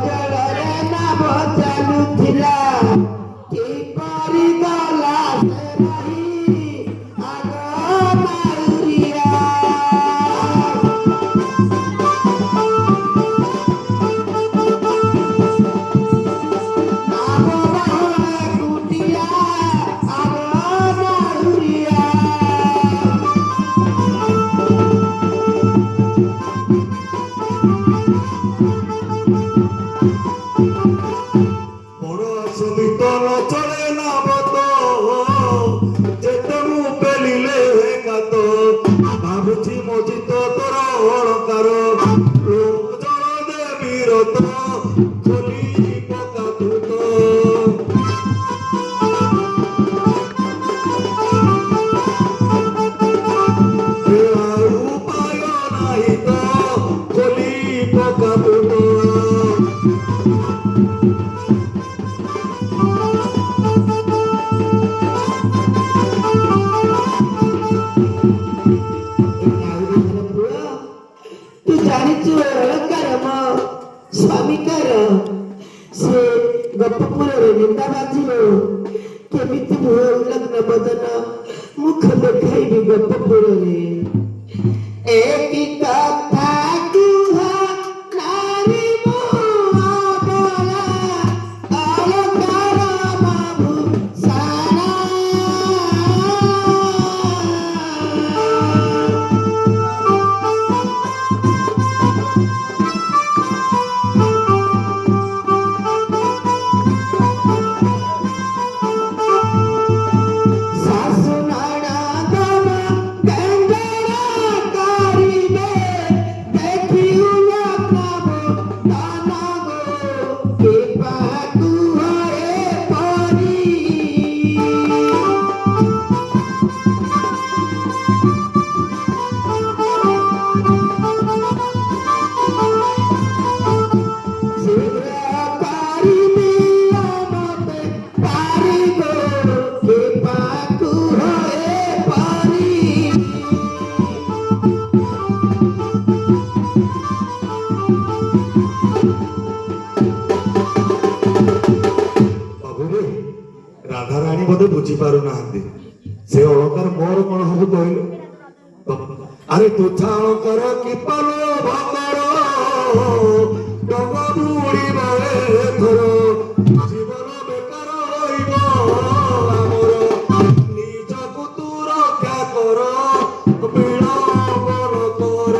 ଜଳରେ ନାବ ଚାଲୁଥିଲା କିପରି ଗଲା ସେ ରହି ଆଗ ମାଉରିଆ କେମିତି ମୁହଁ ଉଲ୍ଲଗ୍ନ ବଦନ ମୁଖ ଦେଖାଇବି ଗପପୁରରେ ଏକି କଥା କୁହ ନାରୀ ଅଳକାର ବାବୁ ସାରା ରାଧାରାଣୀ ବୋଧେ ବୁଝିପାରୁନାହାନ୍ତି ସେ ଅଳଙ୍କାର ମୋର କଣ ହବ କହିଲୁ ଆରେ ତୁଚ୍ଛା ଅଳଙ୍କାର କି ପାଲ ଭକର ଡଙ୍ଗା ବୁଡ଼ିବ ଏଥର ଜୀବନ ବେକାର ରହିବ ଆମର ନିଜକୁ ତୁ ରକ୍ଷା କର ବିଳମ୍ବନ କର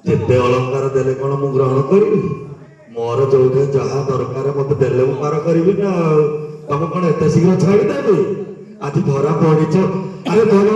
ଯେତେ ଅଳଙ୍କାର ଦେଲେ କଣ ମୁଁ ଗ୍ରହଣ କରିବି ମୋର ଯୋଉଠି ଯାହା ଦରକାର ମତେ ଦେଲେ ମୁଁ ପାର କରିବି ନା ତମେ କଣ ଏତେ ଶୀଘ୍ର ଛାଡ଼ିଦେବି ଆଜି ଧରା ପଡିଛ ଆରେ ଧର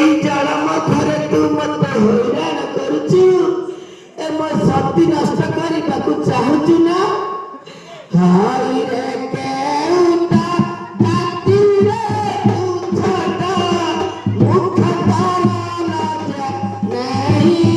ଏଇ ଜଳ ମଧ୍ୟରେ ତୁ ମତେ ହଇରାଣ କରୁଛୁ ଏ ମୋ ଶକ୍ତି ନଷ୍ଟ କରିବାକୁ ଚାହୁଁଛୁ ନା ହାଇରେ କେଉଁଟା ରାତିରେ ଉଚ୍ଛଟା ମୁଖ ତାର ଲଜା ନାହିଁ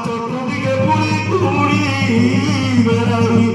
চতুর্দিকে পুরি কুড়ি বেড়ারি